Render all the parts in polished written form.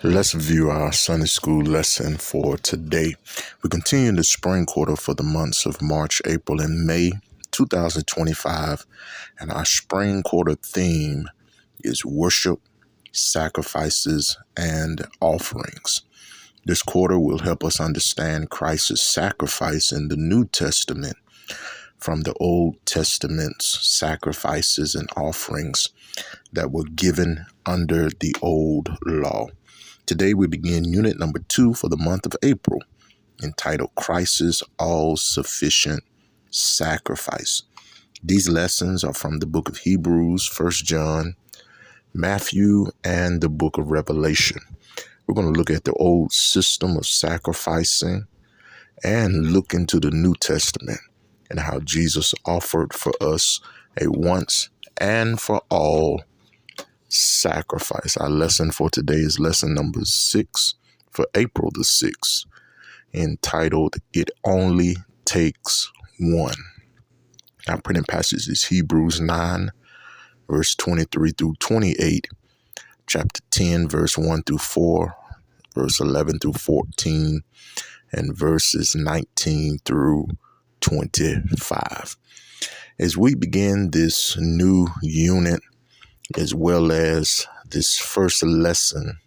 Let's view our Sunday school lesson for today. We continue the spring quarter for the months of March, April, and May 2025. And our spring quarter theme is worship, sacrifices, and offerings. This quarter will help us understand Christ's sacrifice in the New Testament from the Old Testament's sacrifices and offerings that were given under the old law. Today we begin unit number 2 for the month of April, entitled Christ's All-Sufficient Sacrifice. These lessons are from the book of Hebrews, 1 John, Matthew, and the book of Revelation. We're going to look at the old system of sacrificing and look into the New Testament and how Jesus offered for us a once and for all sacrifice. Our lesson for today is lesson number 6 for April the 6th, entitled It Only Takes One. Our printed passage is Hebrews 9, verse 23 through 28, chapter 10, verse 1 through 4, verse 11 through 14, and verses 19 through 25. As we begin this new unit, as well as this first lesson,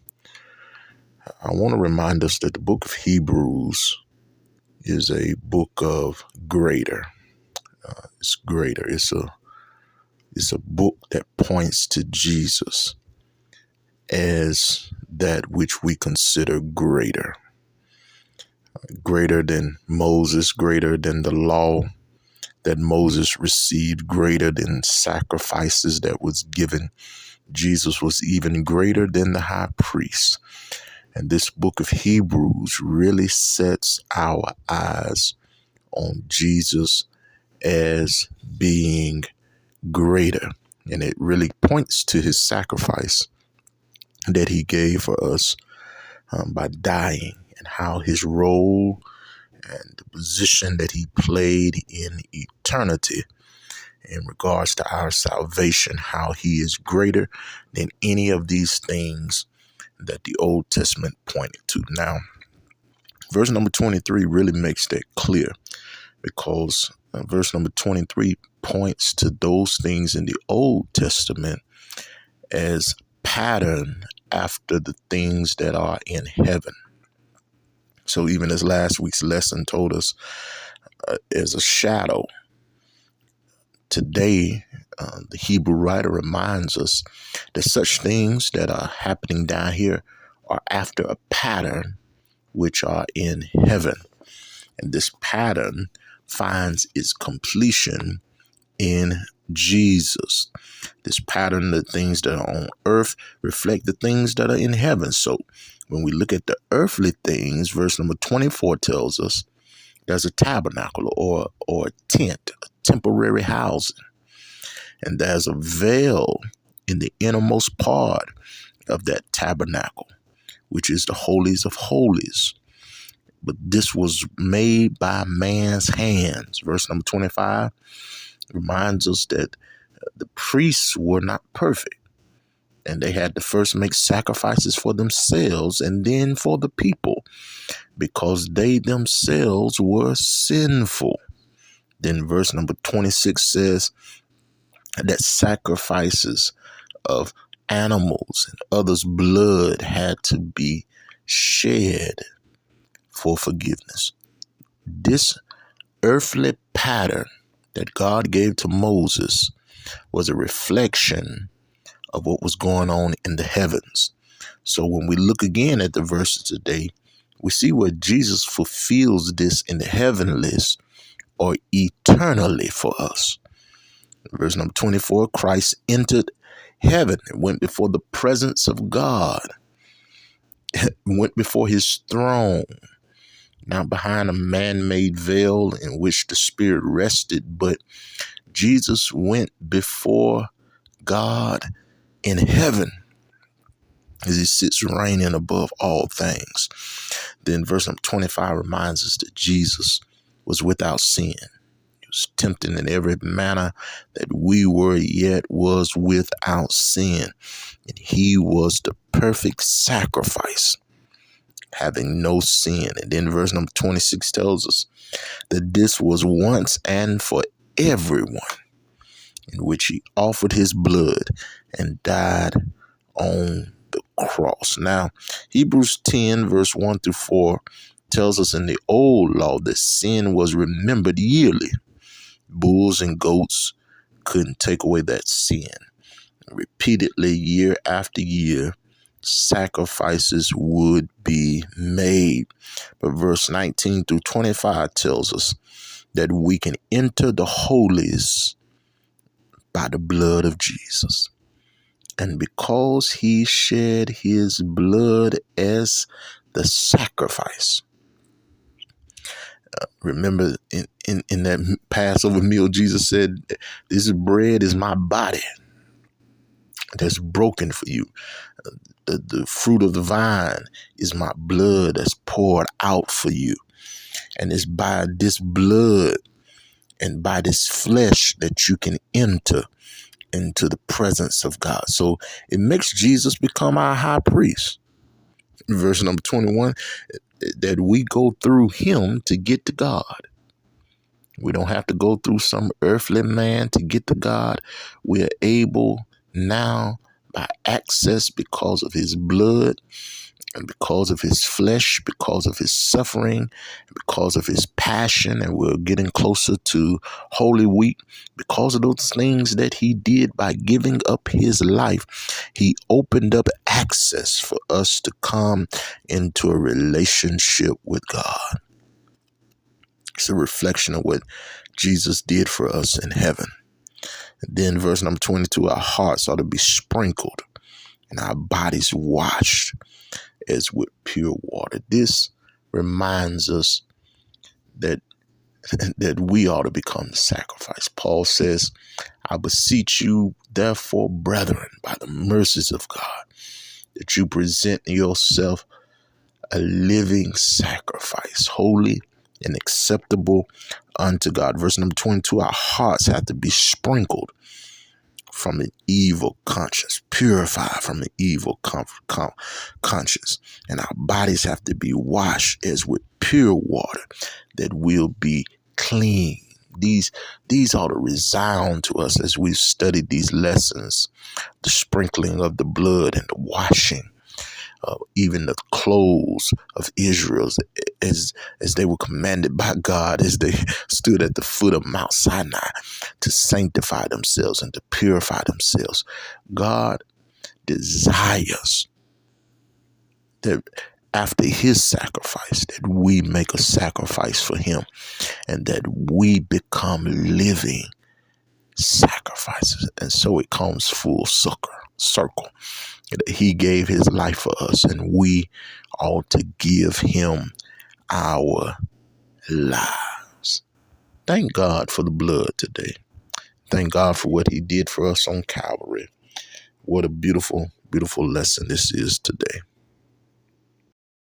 I want to remind us that the book of Hebrews is a book of greater. It's greater. It's a book that points to Jesus as that which we consider greater. Greater than Moses, greater than the law that Moses received, greater than sacrifices that was given. Jesus was even greater than the high priest. And this book of Hebrews really sets our eyes on Jesus as being greater. And it really points to his sacrifice that he gave for us by dying, and how his role and the position that he played in eternity in regards to our salvation, how he is greater than any of these things that the Old Testament pointed to. Now, verse number 23 really makes that clear, because verse number 23 points to those things in the Old Testament as pattern after the things that are in heaven. So even as last week's lesson told us, as a shadow, today the Hebrew writer reminds us that such things that are happening down here are after a pattern which are in heaven. And this pattern finds its completion in Jesus. This pattern, the things that are on earth reflect the things that are in heaven. So when we look at the earthly things, verse number 24 tells us there's a tabernacle or a tent, a temporary housing. And there's a veil in the innermost part of that tabernacle, which is the holies of holies. But this was made by man's hands. Verse number 25 reminds us that the priests were not perfect, and they had to first make sacrifices for themselves and then for the people, because they themselves were sinful. Then verse number 26 says that sacrifices of animals and others' blood had to be shed for forgiveness. This earthly pattern that God gave to Moses was a reflection of what was going on in the heavens. So when we look again at the verses today, we see where Jesus fulfills this in the heavenlies or eternally for us. Verse number 24, Christ entered heaven and went before the presence of God, went before his throne, not behind a man-made veil in which the Spirit rested, but Jesus went before God in heaven as he sits reigning above all things. Then verse number 25 reminds us that Jesus was without sin. He was tempted in every manner that we were, yet was without sin. And he was the perfect sacrifice, having no sin. And then verse number 26 tells us that this was once and for everyone, in which he offered his blood and died on the cross. Now, Hebrews 10 verse 1 through 4 tells us in the old law that sin was remembered yearly. Bulls and goats couldn't take away that sin. Repeatedly, year after year, sacrifices would be made. But verse 19 through 25 tells us that we can enter the holies by the blood of Jesus. And because he shed his blood as the sacrifice. Remember in that Passover meal, Jesus said, this bread is my body that's broken for you. The fruit of the vine is my blood that's poured out for you. And it's by this blood and by this flesh that you can enter into the presence of God. So it makes Jesus become our high priest. Verse number 21, that we go through him to get to God. We don't have to go through some earthly man to get to God. We are able now by access because of his blood and because of his flesh, because of his suffering, because of his passion, and we're getting closer to Holy Week. Because of those things that he did by giving up his life, he opened up access for us to come into a relationship with God. It's a reflection of what Jesus did for us in heaven. And then verse number 22, our hearts ought to be sprinkled and our bodies washed as with pure water. This reminds us that we ought to become the sacrifice. Paul says, I beseech you, therefore, brethren, by the mercies of God, that you present yourself a living sacrifice, holy and acceptable unto God. Verse number 22, our hearts have to be sprinkled from an evil conscience, purified from an evil conscience. And our bodies have to be washed as with pure water, that we'll be clean. These ought to resound to us as we've studied these lessons, the sprinkling of the blood and the washing. Even the clothes of Israel as they were commanded by God as they stood at the foot of Mount Sinai to sanctify themselves and to purify themselves. God desires that after his sacrifice, that we make a sacrifice for him and that we become living sacrifices. And so it comes full circle. He gave his life for us, and we ought to give him our lives. Thank God for the blood today. Thank God for what he did for us on Calvary. What a beautiful, beautiful lesson this is today.